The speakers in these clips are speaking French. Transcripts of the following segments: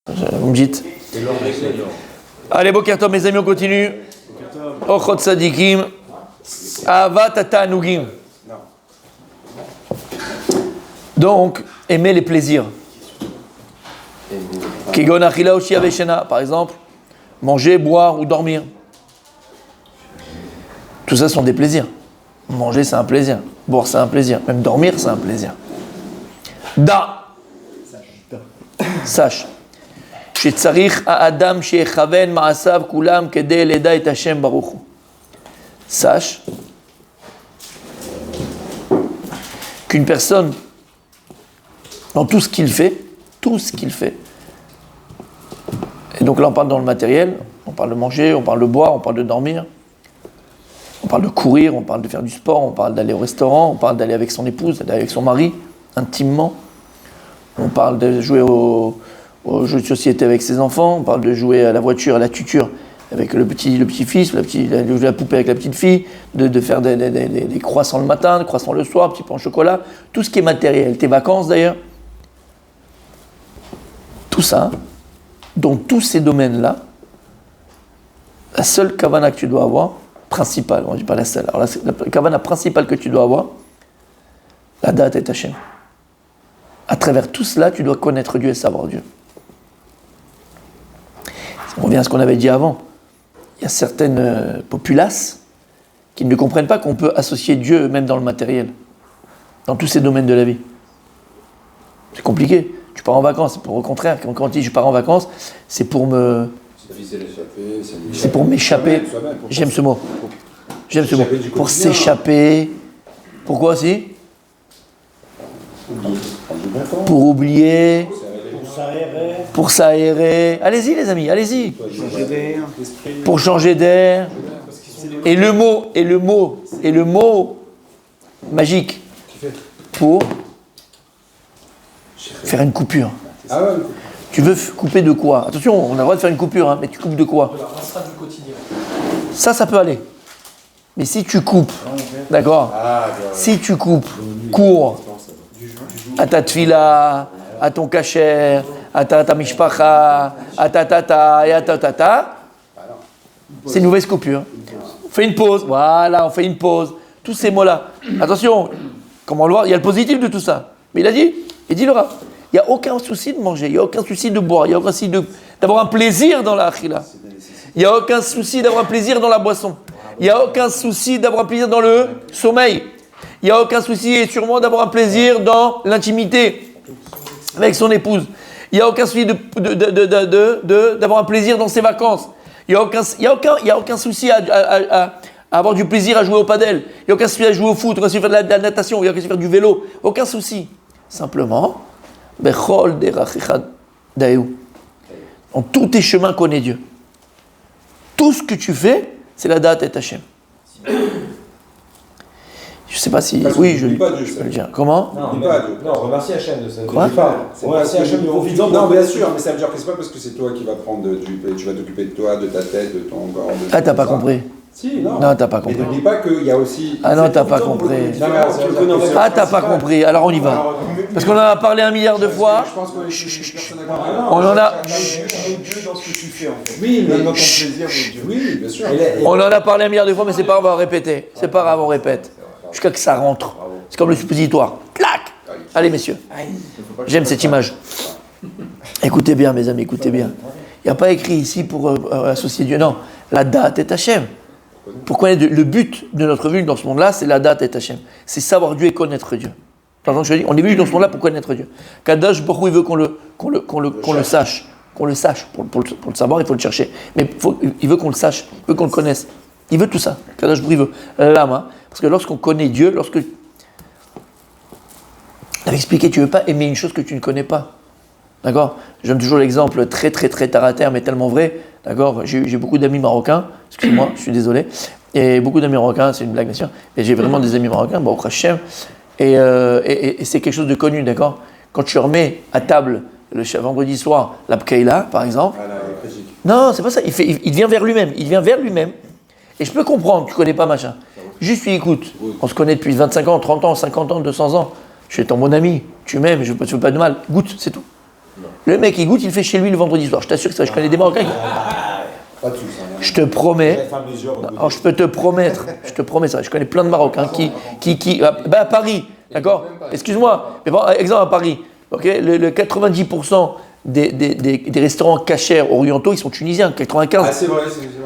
Vous me dites. Allez, Boker Tov, mes amis, on continue. Ochot Sadikim. Avat Ta'anugim. Donc, aimer les plaisirs. Kegon Achila Oshi Aveshena, par exemple, manger, boire ou dormir. Tout ça sont des plaisirs. Manger, c'est un plaisir. Boire, c'est un plaisir. Même dormir, c'est un plaisir. Da. Sache. Shetzarich ha'adam she'echaven ma'asav kulam kedei leda et Hashem baruch hu. Sache qu'une personne, dans tout ce qu'il fait, et donc là on parle dans le matériel, on parle de manger, on parle de boire, on parle de dormir, on parle de courir, on parle de faire du sport, on parle d'aller au restaurant, on parle d'aller avec son épouse, d'aller avec son mari, intimement, on parle de jouer aux jeux de société avec ses enfants, on parle de jouer à la voiture, à la tuture avec le petit-fils, la poupée avec la petite fille, de faire des croissants le matin, des croissants le soir, un petit peu en chocolat, tout ce qui est matériel, tes vacances d'ailleurs, tout ça, dans tous ces domaines-là, la seule kavana que tu dois avoir, principale, on ne dit pas la seule, alors la kavana principale que tu dois avoir, la date est Hashem. À travers tout cela, tu dois connaître Dieu et savoir Dieu. On revient à ce qu'on avait dit avant. Il y a certaines populaces qui ne comprennent pas qu'on peut associer Dieu même dans le matériel, dans tous ces domaines de la vie. C'est compliqué. Tu pars en vacances, au contraire, quand on dit je pars en vacances, c'est pour me... C'est pour m'échapper. J'aime ce mot. Pour s'échapper. Pourquoi aussi ? Pour oublier. Pour s'aérer. Allez-y les amis, allez-y. Pour changer d'air. Et le mot magique pour faire une coupure. Tu veux couper de quoi ? Attention, on a le droit de faire une coupure, hein, mais tu coupes de quoi ? Ça peut aller. Mais si tu coupes, d'accord ? Si tu coupes court à ta tfila, à ton kasher, à ta mishpacha, à ta tata et à ta tata, c'est une mauvaise coupure. On fait une pause, voilà, on fait une pause. Tous ces mots-là. Attention, comment on le voit, il y a le positif de tout ça. Mais il dit le Rav, il n'y a aucun souci de manger, il n'y a aucun souci de boire, il n'y a aucun souci d'avoir un plaisir dans la achila. Il n'y a aucun souci d'avoir un plaisir dans la boisson. Il n'y a aucun souci d'avoir un plaisir dans le sommeil. Il n'y a aucun souci et sûrement d'avoir un plaisir dans l'intimité avec son épouse. Il n'y a aucun souci d'avoir un plaisir dans ses vacances. Il n'y a aucun souci à avoir du plaisir à jouer au padel. Il n'y a aucun souci à jouer au foot, aucun souci à faire de la natation, il n'y a aucun souci à faire du vélo. Aucun souci. Simplement, Bechol derachicha daeu. En tous tes chemins, connais Dieu. Tout ce que tu fais, c'est la date et Hashem. Je ne sais pas si... Parce oui, je peux le dire. Comment ? Non, remercie Hachem de ça. Quoi ? Remercie Hachem de profitant. Non, bien sûr, mais ça veut dire que c'est pas parce que c'est toi qui vas prendre tu vas t'occuper de toi, de ta tête, de ton corps. Ah, t'as pas compris. Si, non. Non, t'as pas compris. Mais ne dis pas qu'il y a aussi... Ah non, t'as pas compris. Ah, t'as pas compris. Alors on y va. Parce qu'on en a parlé 1 milliard de fois. Je pense que personne n'a compris. On en a... Dieu dans ce que tu fais en fait. Oui, mais dans ton plaisir de Dieu. Oui, bien sûr. On en a parlé 1 milliard de fois, mais c'est pas grave, on va répéter. C'est pas grave, on répète. Jusqu'à que ça rentre. C'est comme le suppositoire. Clac ! Allez, messieurs. J'aime cette image. Écoutez bien, mes amis, écoutez bien. Il n'y a pas écrit ici pour associer Dieu. Non, la date est Hachem. Pour connaître le but de notre vie dans ce monde-là, c'est la date est Hachem. C'est savoir Dieu et connaître Dieu. Pardon, je dis, on est venu dans ce monde-là pour connaître Dieu. Kadash Baruch Hu, il veut qu'on le sache. Qu'on le sache. Pour le savoir, il faut le chercher. Mais il veut qu'on le sache. Il veut qu'on le connaisse. Il veut tout ça. Kadash Baruch Hu, il veut. Lama. Parce que lorsqu'on connaît Dieu, lorsque... On avait expliqué, tu ne veux pas aimer une chose que tu ne connais pas. D'accord ? Je donne toujours l'exemple très terre à terre, mais tellement vrai. D'accord ? J'ai beaucoup d'amis marocains. Excuse-moi, je suis désolé. Et beaucoup d'amis marocains, c'est une blague bien sûr. Mais j'ai vraiment des amis marocains, Baruch Hashem. Et c'est quelque chose de connu, d'accord ? Quand tu remets à table le vendredi soir la pkeila, par exemple. Non, c'est pas ça. Il vient vers lui-même. Il vient vers lui-même. Et je peux comprendre, tu ne connais pas machin. Juste lui écoute. On se connaît depuis 25 ans, 30 ans, 50 ans, 200 ans. Je suis ton bon ami. Tu m'aimes, je ne veux pas de mal. Goûte, c'est tout. Le mec, il goûte, il le fait chez lui le vendredi soir. Je t'assure que ça, je connais des Marocains. Pas de sucre, hein. Je te promets. Les femmes mesures, Alors, je peux te promettre, ça. Je connais plein de Marocains à Paris, d'accord. Excuse-moi, mais par exemple à Paris, ok, le 90% des restaurants cachers orientaux, ils sont tunisiens, 95. Ah, c'est vrai.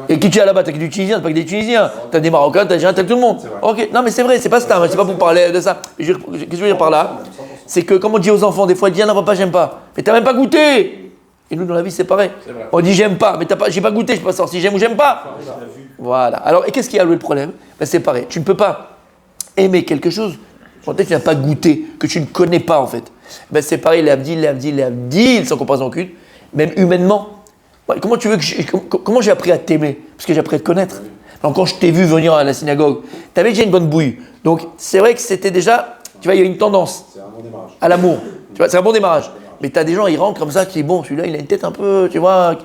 Et qui tu as là-bas, t'as que des Tunisiens, t'as pas que des Tunisiens. T'as des Marocains, t'as des Algériens, t'as tout le monde. Ok, non mais c'est vrai, c'est pas ça, c'est pas pour parler de ça. Qu'est-ce que je veux dire par là? C'est que comme on dit aux enfants, des fois, ils disent non papa, j'aime pas. Mais t'as même pas goûté. Et nous, dans la vie, c'est pareil. On dit j'aime pas, mais j'ai pas goûté, je peux pas savoir si j'aime ou j'aime pas. Voilà. Alors, et qu'est-ce qui a le problème? Ben, c'est pareil. Tu ne peux pas aimer quelque chose quand tu n'as pas goûté, que tu ne connais pas en fait. Ben, c'est pareil, les abdils, sans comparaison aucune, même humainement. Ouais, comment j'ai appris à t'aimer? Parce que j'ai appris à te connaître. Donc, quand je t'ai vu venir à la synagogue, tu avais déjà une bonne bouille. Donc, c'est vrai que c'était déjà, tu vois, il y a une tendance à l'amour. Tu vois, c'est un bon démarrage. Mais tu as des gens, ils rentrent comme ça, qui bon, celui-là, il a une tête un peu, tu vois,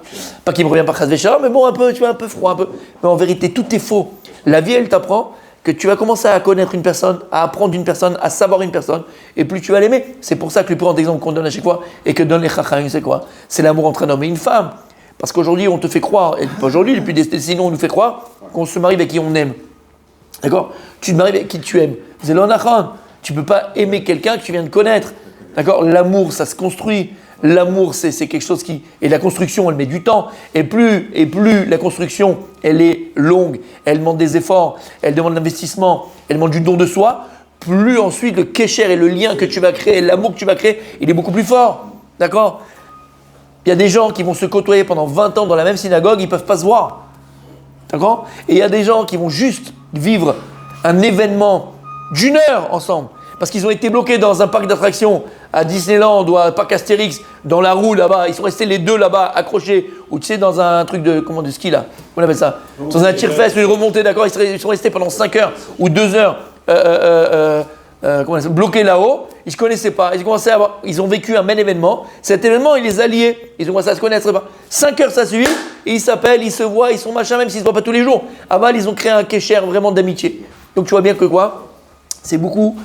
pas qu'il me revient par Khazvécha, mais bon, un peu, tu vois, un peu froid, un peu. Mais en vérité, tout est faux. La vie, elle t'apprend que tu vas commencer à connaître une personne, à apprendre une personne, à savoir une personne, et plus tu vas l'aimer. C'est pour ça que le plus grand exemple qu'on donne à chaque fois, et que donne les chacham, c'est quoi? C'est l'amour entre un homme et une femme. Parce qu'aujourd'hui, on te fait croire, et pas aujourd'hui, depuis des décennies, on nous fait croire qu'on se marie avec qui on aime. D'accord? Tu te maries avec qui tu aimes. C'est l'onachan. Tu ne peux pas aimer quelqu'un que tu viens de connaître. D'accord? L'amour, ça se construit. L'amour, c'est quelque chose qui... Et la construction, elle met du temps. Et plus la construction, elle est longue, elle demande des efforts, elle demande de l'investissement, elle demande du don de soi, plus ensuite le kécher et le lien que tu vas créer, l'amour que tu vas créer, il est beaucoup plus fort. D'accord? Il y a des gens qui vont se côtoyer pendant 20 ans dans la même synagogue, ils ne peuvent pas se voir. D'accord? Et il y a des gens qui vont juste vivre un événement d'1 heure ensemble. Parce qu'ils ont été bloqués dans un parc d'attractions à Disneyland ou à parc Astérix, dans la roue là-bas. Ils sont restés les deux là-bas, accrochés. Ou tu sais, dans un truc de ski là. Comment on appelle ça? Dans un tire-fesse, une remontée, d'accord? Ils sont restés pendant 5 heures ou 2 heures bloqués là-haut. Ils ne se connaissaient pas. Ils ont vécu un même événement. Cet événement, il les a liés. Ils ont commencé à se connaître. 5 heures, ça suit. Et ils s'appellent, ils se voient, ils sont machin, même s'ils ne se voient pas tous les jours. Aval, ils ont créé un kécher vraiment d'amitié. Donc tu vois bien que quoi? C'est beaucoup.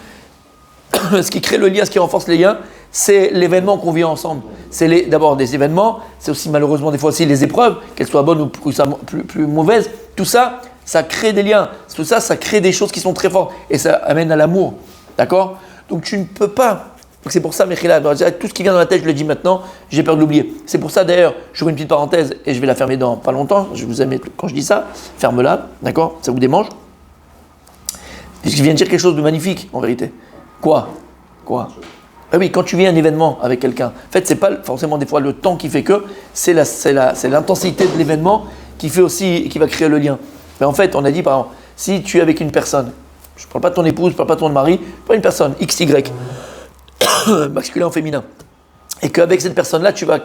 Ce qui crée le lien, ce qui renforce les liens, c'est l'événement qu'on vit ensemble. C'est d'abord des événements, c'est aussi malheureusement des fois aussi les épreuves, qu'elles soient bonnes ou plus mauvaises. Tout ça, ça crée des liens. Tout ça, ça crée des choses qui sont très fortes. Et ça amène à l'amour. D'accord? Donc tu ne peux pas. Donc c'est pour ça, Mechila, tout ce qui vient dans la tête, je le dis maintenant, j'ai peur de l'oublier. C'est pour ça d'ailleurs, j'ouvre une petite parenthèse et je vais la fermer dans pas longtemps. Je vous aime quand je dis ça, ferme-la, d'accord? Ça vous démange? Puisque je viens de dire quelque chose de magnifique en vérité. Quoi? Ah oui, quand tu vis un événement avec quelqu'un, en fait, c'est pas forcément des fois le temps qui fait que, c'est l'intensité de l'événement qui fait aussi, qui va créer le lien. Mais en fait, on a dit par exemple, si tu es avec une personne, je ne parle pas de ton épouse, je ne parle pas de ton mari, pas une personne, XY, masculin ou féminin, et qu'avec cette personne-là, tu vas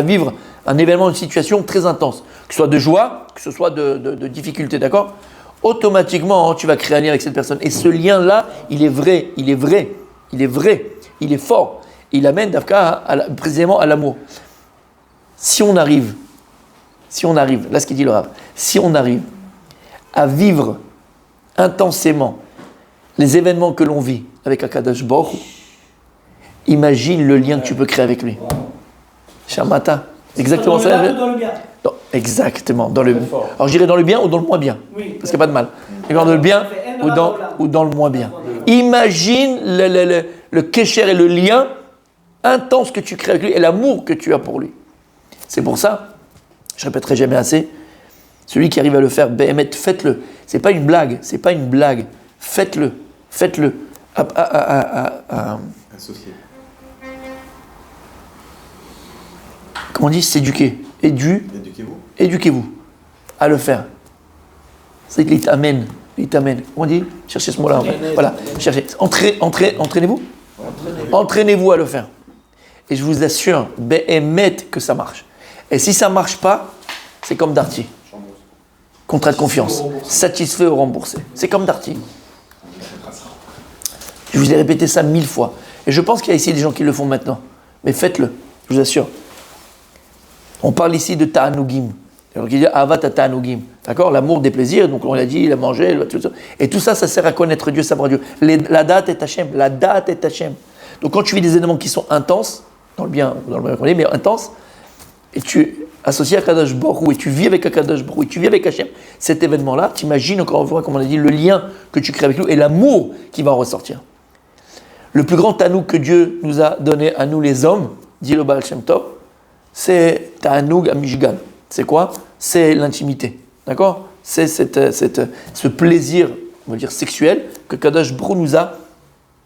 vivre un événement, une situation très intense, que ce soit de joie, que ce soit de difficulté, d'accord? Automatiquement, tu vas créer un lien avec cette personne. Et ce lien-là, il est vrai, il est fort. Il amène précisément à l'amour. Si on arrive, là ce qu'il dit le Rav, si on arrive à vivre intensément les événements que l'on vit avec Akadosh Baruch Hu, imagine le lien que tu peux créer avec lui. Shamata, exactement ça. Dans le bien. Non, exactement, dans le bien. Alors j'irai dans le bien ou dans le moins bien, Oui. parce qu'il n'y a pas de mal. Dans le bien ou dans le moins bien. Imagine le kécher et le lien intense que tu crées avec lui et l'amour que tu as pour lui. C'est pour ça, je répéterai jamais assez, celui qui arrive à le faire, Béhémet, faites-le. C'est pas une blague. Faites-le. Associé. Comment on dit? S'éduquer. Éduquez-vous à le faire. C'est qu'il t'amène. Comment on dit? Cherchez ce mot-là. Voilà. Cherchez. Entraînez-vous. Entraînez-vous à le faire. Et je vous assure, Béhémet, que ça marche. Et si ça ne marche pas, c'est comme Darty. Contrat de confiance. Satisfait ou remboursé. C'est comme Darty. Je vous ai répété ça 1000 fois. Et je pense qu'il y a ici des gens qui le font maintenant. Mais faites-le, je vous assure. On parle ici de ta'anugim. Alors il dit avat ta'anugim. D'accord? L'amour des plaisirs. Donc on l'a dit, il a mangé, tout ça. Et tout ça, ça sert à connaître Dieu, savoir Dieu. La date est Hachem. Donc quand tu vis des événements qui sont intenses, dans le bien ou dans le mal, mais intense, et tu associes à Kadosh Baruch Hu, et tu vis avec Kadosh Baruch Hu, et tu vis avec Hachem, cet événement-là, t'imagines encore une fois, comme on a dit, le lien que tu crées avec nous et l'amour qui va en ressortir. Le plus grand tanoug que Dieu nous a donné à nous les hommes, dit le Baal Shem Tov, c'est Ta'anoug Amishgan. C'est quoi? C'est l'intimité. D'accord? C'est ce plaisir, on va dire sexuel, que Kadosh Baruch Hu nous a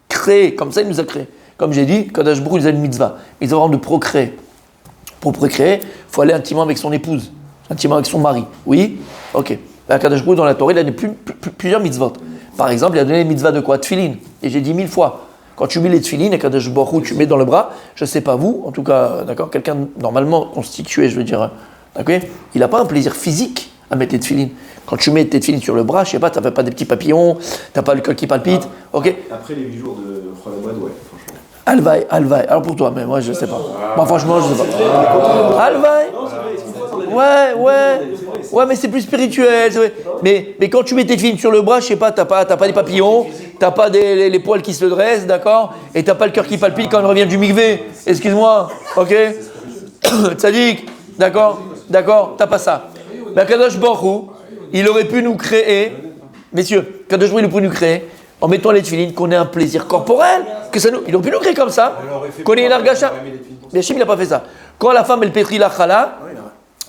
créé. Comme ça, il nous a créé. Comme j'ai dit, Kadosh Baruch Hu nous a une mitzvah. Mitzvah de procréer. Pour procréer, il faut aller intimement avec son épouse, intimement avec son mari. Oui? Ok. Kadosh Baruch Hu, dans la Torah, il a donné plusieurs mitzvot. Par exemple, il a donné les mitzvahs de quoi? Tfilin. Et j'ai dit 1000 fois. Quand tu mets les tfilin et Kadosh Baruch Hu, tu mets dans le bras, je ne sais pas vous, en tout cas, d'accord, quelqu'un normalement constitué, je veux dire, d'accord, il n'a pas un plaisir physique à mettre les tfilin. Quand tu mets tes tfilin sur le bras, je sais pas, tu n'as pas des petits papillons, tu n'as pas le cœur qui palpite, ok? Après les 8 jours de Chol Hamoed, ouais, franchement. Alvaï. Alors pour toi, mais moi je sais pas. Moi franchement, je sais pas. Alvaï. Ouais, mais c'est plus spirituel. C'est vrai. Mais quand tu mets tes films sur le bras, je sais pas, t'as pas des papillons, t'as pas les poils qui se dressent, d'accord? Et t'as pas le cœur qui palpite quand on revient du mikvé. Excuse-moi, ok? Tzadik, d'accord, t'as pas ça. Mais Kadosh Baruch Hu, il aurait pu nous créer, messieurs, Kadosh Baruch Hu, il aurait pu nous créer en mettant les tefilines, qu'on ait un plaisir corporel, il aurait pu nous créer comme ça, qu'on ait une argacha. Mais Hachem, il n'a pas fait ça. Quand la femme, elle pétrit la chala,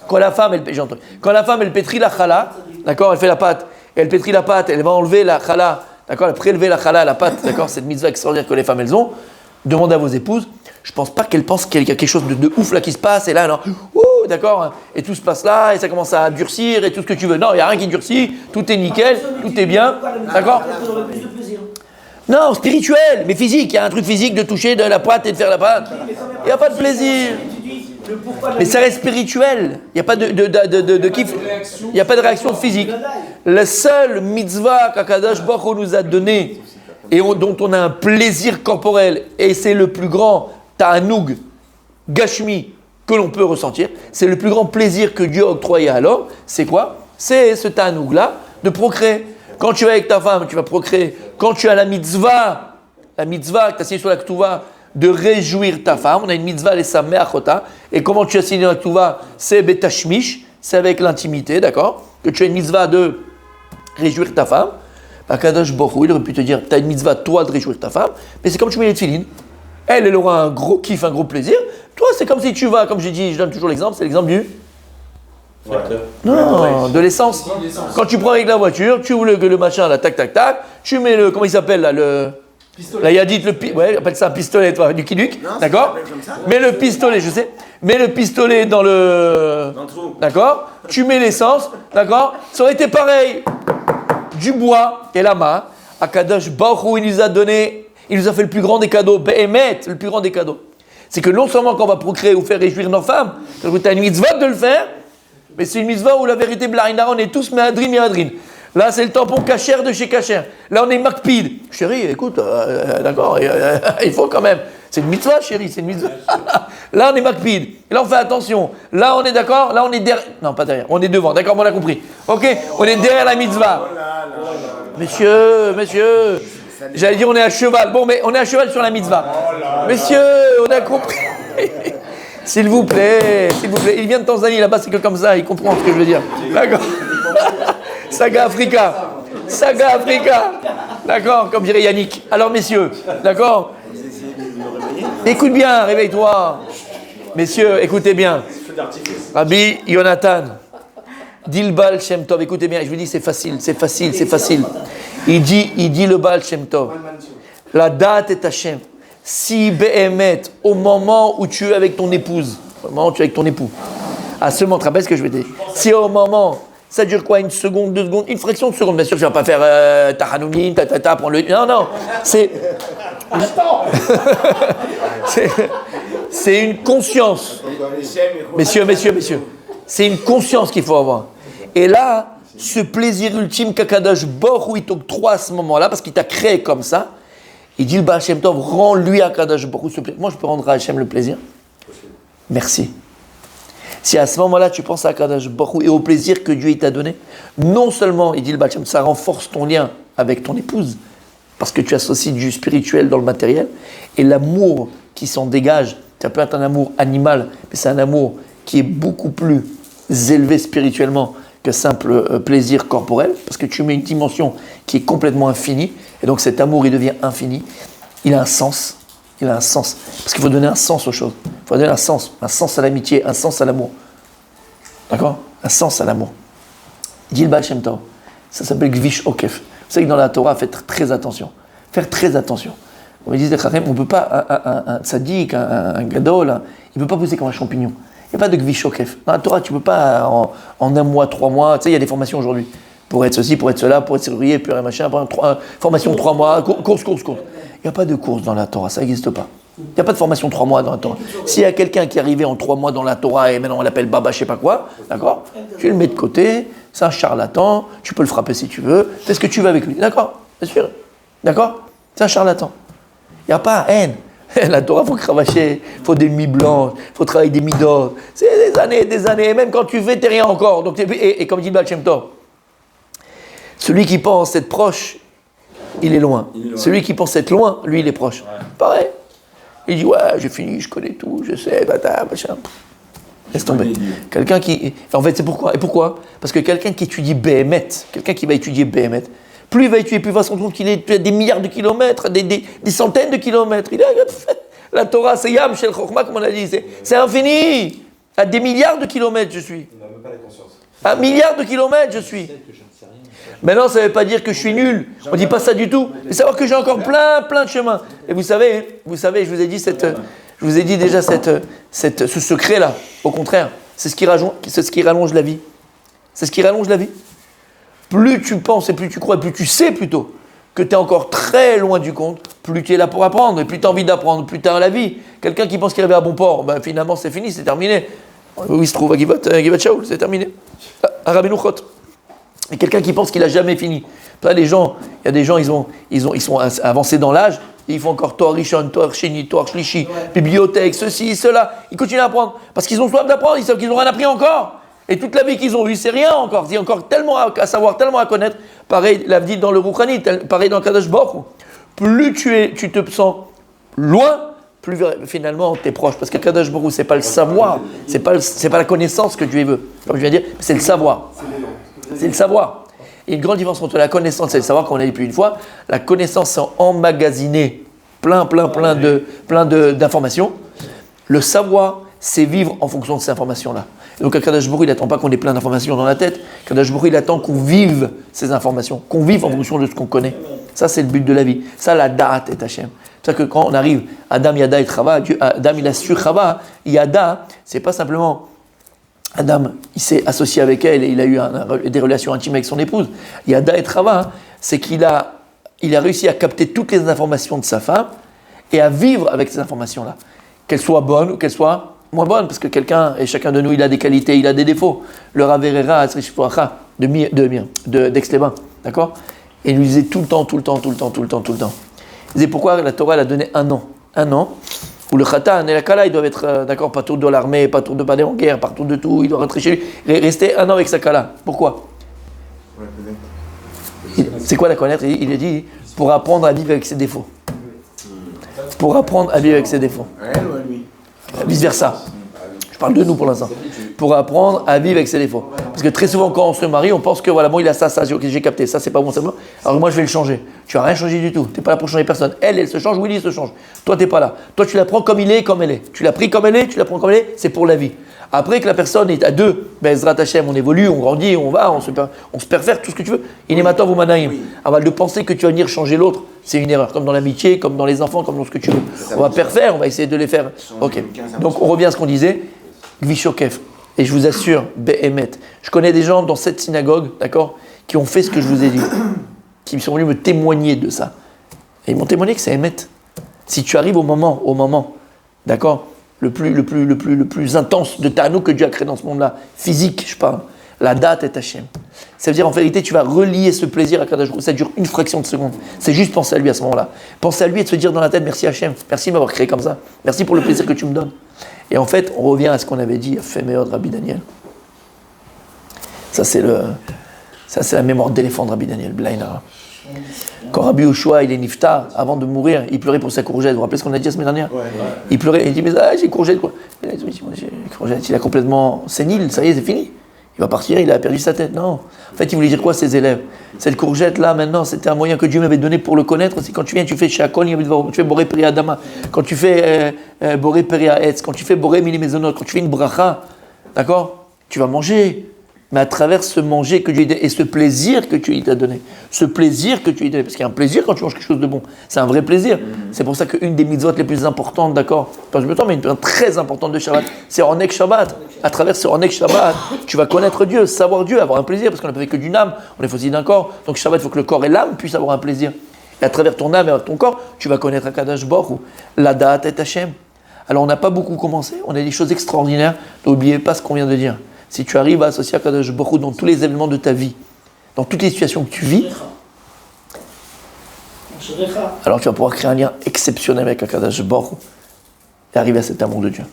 quand la femme, elle pétrit la chala, d'accord, elle fait la pâte, et elle pétrit la pâte, elle va enlever la chala, d'accord, elle prélever la chala, la pâte, d'accord, cette mitzvah extraordinaire que les femmes, elles ont, demandez à vos épouses, je pense pas qu'elles pensent qu'il y a quelque chose de ouf là qui se passe, et là, non, d'accord, et tout se passe là, et ça commence à durcir, et tout ce que tu veux. Non, il n'y a rien qui durcit, tout est nickel, tout est bien, d'accord? Non, spirituel, mais physique. Il y a un truc physique de toucher de la pâte et de faire la pâte. Il n'y a pas de plaisir. Mais ça reste spirituel. Il n'y a pas de kiff. Il n'y a pas de réaction physique. La seule mitzvah qu'Akadosh Baruch Hu nous a donnée et dont on a un plaisir corporel, et c'est le plus grand ta'anoug, gashmi, que l'on peut ressentir, c'est le plus grand plaisir que Dieu a octroyé à l'homme. C'est quoi? C'est ce ta'anoug-là de procréer. Quand tu es avec ta femme, tu vas procréer. Quand tu as la mitzvah que tu as signé sur la ketouva, de réjouir ta femme, on a une mitzvah, les sameachota. Et comment tu as signé la ketouva? C'est betashmish, c'est avec l'intimité, d'accord? Que tu as une mitzvah de réjouir ta femme. Kadosh Baruch Hu, il aurait pu te dire, tu as une mitzvah, toi, de réjouir ta femme, mais c'est comme tu mets les tefilines. Elle aura un gros kiff, un gros plaisir. Toi, c'est comme si tu vas, comme j'ai dit, je donne toujours l'exemple, c'est l'exemple du... Non, de l'essence. Quand tu prends avec la voiture, tu ouvres le machin, là, tac, tu mets le, comment il s'appelle, là, le... Pistolet. Là, il y a dit, ouais, appelle ça un pistolet, toi, du kiduk, d'accord? Mets le pistolet, je sais, mets le pistolet dans le trou, d'accord? Tu mets l'essence, d'accord? Ça aurait été pareil. Du bois et la main, Akadosh Baruch Hu, il nous a donné, il nous a fait le plus grand des cadeaux, Behemet, le plus grand des cadeaux. C'est que non seulement quand on va procréer ou faire réjouir nos femmes, tu as une mitzvah de le faire, mais c'est une mitzvah où la vérité, Blaïna, on est tous méadrin. Là, c'est le tampon cachère de chez cachère. Là, on est makpid. Chérie, écoute, d'accord, il faut quand même. C'est une mitzvah, chérie, c'est une mitzvah. Là, on est makpid. Et là, on fait attention. Là, on est d'accord. Là, on est derrière. Non, pas derrière. On est devant. D'accord, on a compris. Ok, on est derrière la mitzvah. Messieurs. J'allais dire, on est à cheval. Bon, mais on est à cheval sur la mitzvah. Messieurs, on a compris. S'il vous plaît. Il vient de Tanzanie, là-bas, c'est que comme ça, il comprend ce que je veux dire. D'accord. Saga Africa. D'accord, comme dirait Yannick. Alors, messieurs, d'accord? Écoute bien, réveille-toi. Messieurs, écoutez bien. Rabbi Yonatan, Dilbal Shem Tov, écoutez bien, je vous dis, c'est facile. Il dit le Baal Shem Tov. La date est Hachem. Si Behemet, au moment où tu es avec ton épouse, à ce moment, tu te rappelles ce que je vais dire? Si au moment, ça dure quoi? Une seconde, 2 secondes, une fraction de seconde, bien sûr, tu ne vas pas faire Tahanounin, prendre le. Non, c'est. C'est une conscience. Messieurs, c'est une conscience qu'il faut avoir. Et là, ce plaisir ultime qu'Akadosh Baruch Hu il t'octroie à ce moment-là, parce qu'il t'a créé comme ça, il dit le Baal Shem Tov, rends-lui à Akadosh Baruch Hu ce plaisir. Moi, je peux rendre à Hachem le plaisir. Merci. Si à ce moment-là, tu penses à Akadosh Baruch Hu et au plaisir que Dieu il t'a donné, non seulement, il dit le Baal Shem Tov, ça renforce ton lien avec ton épouse, parce que tu associes du spirituel dans le matériel, et l'amour qui s'en dégage Ça peut être un amour animal, mais c'est un amour qui est beaucoup plus élevé spirituellement que simple plaisir corporel, parce que tu mets une dimension qui est complètement infinie, et donc cet amour, il devient infini. Il a un sens. Il a un sens. Parce qu'il faut donner un sens aux choses. Il faut donner un sens à l'amitié, un sens à l'amour. D'accord? Un sens à l'amour. Dit le Baal Shem Tov. Ça s'appelle Gvish Okef. Vous savez que dans la Torah, faites très attention. Faire très attention. On dit, on ne peut pas, un tzaddik, un gadol, il ne peut pas pousser comme un champignon. Il n'y a pas de Gvish Okef. Dans la Torah, tu ne peux pas en un mois, 3 mois, tu sais, il y a des formations aujourd'hui. Pour être ceci, pour être cela, pour être serrurier, puis un machin, formation 3 mois, course. Il n'y a pas de course dans la Torah, ça n'existe pas. Il n'y a pas de formation 3 mois dans la Torah. S'il y a quelqu'un qui est arrivé en 3 mois dans la Torah et maintenant on l'appelle Baba, je sais pas quoi, d'accord? Tu le mets de côté, c'est un charlatan, tu peux le frapper si tu veux, fais ce que tu veux avec lui, d'accord? Bien sûr, d'accord? C'est un charlatan. Il n'y a pas haine. La Torah, il faut cravacher, il faut des nuits blanches, il faut travailler des midot. C'est des années, et même quand tu fais, t'es rien encore. Donc, et comme dit Baal Shem Tov, celui qui pense être proche, il est loin. Celui qui pense être loin, lui, il est proche. Ouais. Pareil. Il dit, ouais, j'ai fini, je connais tout, je sais, machin. Laisse tomber. Quelqu'un qui... En fait, c'est pourquoi. Et pourquoi? Parce que quelqu'un qui étudie Béhémet, quelqu'un qui va étudier Béhémet, plus il va étudier, plus il va se rendre compte qu'il est à des milliards de kilomètres, des centaines de kilomètres. Il a... La Torah, c'est Yam, Shel Chokhmah, comme on a dit. C'est infini. À des milliards de kilomètres, je suis. On n'a même pas la conscience. À milliards de kilomètres, je suis. Maintenant, ça ne veut pas dire que je suis nul. On ne dit pas ça du tout. Mais savoir que j'ai encore plein de chemins. Et vous savez, je vous ai dit déjà ce secret-là. Au contraire, c'est ce qui rallonge la vie. C'est ce qui rallonge la vie. Plus tu penses et plus tu crois, plus tu sais plutôt que tu es encore très loin du compte, plus tu es là pour apprendre, et plus tu as envie d'apprendre, plus tu as la vie. Quelqu'un qui pense qu'il arrive à bon port, ben finalement c'est fini, c'est terminé. Où il se trouve à Givat Shaul, c'est terminé. À Rabbeinu Chot. Et quelqu'un qui pense qu'il n'a jamais fini. Là, il y a des gens, ils sont avancés dans l'âge, et ils font encore Toar Rishon, Toar Sheni, Toar Shlishi, bibliothèque, ceci, cela. Ils continuent à apprendre, parce qu'ils ont soif d'apprendre, ils savent qu'ils n'ont rien appris encore. Et toute la vie qu'ils ont eue, c'est rien encore. Il y a encore tellement à savoir, tellement à connaître. Pareil, l'a dit dans le Rouchani, pareil dans Kadosh Baruch. Plus tu te sens loin, plus finalement tu es proche. Parce que Kadosh Baruch, c'est pas le savoir, c'est pas la connaissance que Dieu veut. Comme je viens de dire, c'est le savoir. C'est le savoir. Il y a une grande différence entre la connaissance et le savoir, comme on a dit plus une fois. La connaissance, c'est emmagasiner plein d'informations. Le savoir, c'est vivre en fonction de ces informations-là. Et donc, Kadosh Baruch, il n'attend pas qu'on ait plein d'informations dans la tête. Kadosh Baruch, il attend qu'on vive ces informations, qu'on vive en fonction de ce qu'on connaît. Ça, c'est le but de la vie. Ça, la da'at et Hachem. C'est ça que quand on arrive, Adam Yada et Chava, Adam il a su Chava, Yada, c'est pas simplement Adam, il s'est associé avec elle et il a eu des relations intimes avec son épouse. Yada et Chava, c'est qu'il a réussi à capter toutes les informations de sa femme et à vivre avec ces informations-là. Qu'elles soient bonnes ou qu'elles soient moins bonnes, parce que quelqu'un, et chacun de nous, il a des qualités, il a des défauts. Le Rav Herrera d'Aix-les-Bains, d'accord? Et il lui disait tout le temps. Il disait pourquoi la Torah elle a donné un an, où le Khatan et la Kala, ils doivent être, d'accord, pas tout de l'armée, pas tout de pas aller en guerre, pas tout de tout, il doit rentrer chez lui, rester un an avec sa Kala. Pourquoi? C'est quoi la connaître? Il a dit, pour apprendre à vivre avec ses défauts. Pour apprendre à vivre avec ses défauts. Vice versa. Je parle de nous pour l'instant. Pour apprendre à vivre avec ses défauts. Parce que très souvent, quand on se marie, on pense que voilà, bon, il a ça, ok, j'ai capté, ça c'est pas bon, c'est bon. Alors moi, je vais le changer. Tu n'as rien changé du tout. Tu n'es pas là pour changer personne. Elle se change, Willy se change. Toi, tu n'es pas là. Toi, tu la prends comme il est, comme elle est. Tu l'as pris comme elle est, tu la prends comme elle est, c'est pour la vie. Après que la personne est à deux, ben, Ezrat Hashem, on évolue, on grandit, on se perfecte, tout ce que tu veux. Inématov ou Manaïm. Avant de penser que tu vas venir changer l'autre, c'est une erreur. Comme dans l'amitié, comme dans les enfants, comme dans ce que tu veux. On va parfaire, on va essayer de les faire. Ok. Donc, on revient à ce qu'on disait. Gvishokef. Et je vous assure, Behemet. Je connais des gens dans cette synagogue, d'accord, qui ont fait ce que je vous ai dit, qui sont venus me témoigner de ça. Et ils m'ont témoigné que c'est Emet. Si tu arrives au moment, d'accord, le plus intense de Tano que Dieu a créé dans ce monde-là, physique, je parle, la date est Hachem. Ça veut dire en vérité, tu vas relier ce plaisir à Kadosh Baruch. Ça dure une fraction de seconde. C'est juste penser à lui à ce moment-là. Penser à lui et de se dire dans la tête, merci Hachem, merci de m'avoir créé comme ça, merci pour le plaisir que tu me donnes. Et en fait, on revient à ce qu'on avait dit à Féméod Rabbi Daniel. Ça, c'est Ça, c'est la mémoire d'éléphant de Rabbi Daniel Blaina. Quand Rabbi Yoshua, il est niftar, avant de mourir, il pleurait pour sa courgette. Vous vous rappelez ce qu'on a dit la semaine dernière? Il pleurait, il dit, mais j'ai courgette quoi. Courgette, il est complètement sénile, ça y est, c'est fini. Il va partir, il a perdu sa tête. Non. En fait, il voulait dire quoi, ses élèves? Cette courgette-là, maintenant, c'était un moyen que Dieu m'avait donné pour le connaître. C'est quand tu viens, tu fais Shakol, tu fais Boré Peri Adama, quand tu fais Boré Peri Haetz, quand tu fais Boré Mili Mezonot, quand tu fais une bracha, d'accord? Tu vas manger. Mais à travers ce manger que Dieu t'a donné, et ce plaisir que tu t'a donné, ce plaisir que tu lui as donné, parce qu'il y a un plaisir quand tu manges quelque chose de bon, c'est un vrai plaisir. C'est pour ça qu'une des mitzvot les plus importantes, d'accord, pas je me trompe, mais une période très importante de Shabbat, c'est Onek Shabbat. À travers ce Onek Shabbat, tu vas connaître Dieu, savoir Dieu, avoir un plaisir, parce qu'on n'a pas fait que d'une âme, on est aussi d'un corps. Donc Shabbat, il faut que le corps et l'âme puissent avoir un plaisir. Et à travers ton âme et ton corps, tu vas connaître Akadosh Baruch Hu, la Da'at et Hashem. Alors on n'a pas beaucoup commencé, on a des choses extraordinaires, n'oubliez pas ce qu'on vient de dire. Si tu arrives à associer Akadosh Baruch Hu dans tous les événements de ta vie, dans toutes les situations que tu vis, alors tu vas pouvoir créer un lien exceptionnel avec Akadosh Baruch Hu et arriver à cet amour de Dieu.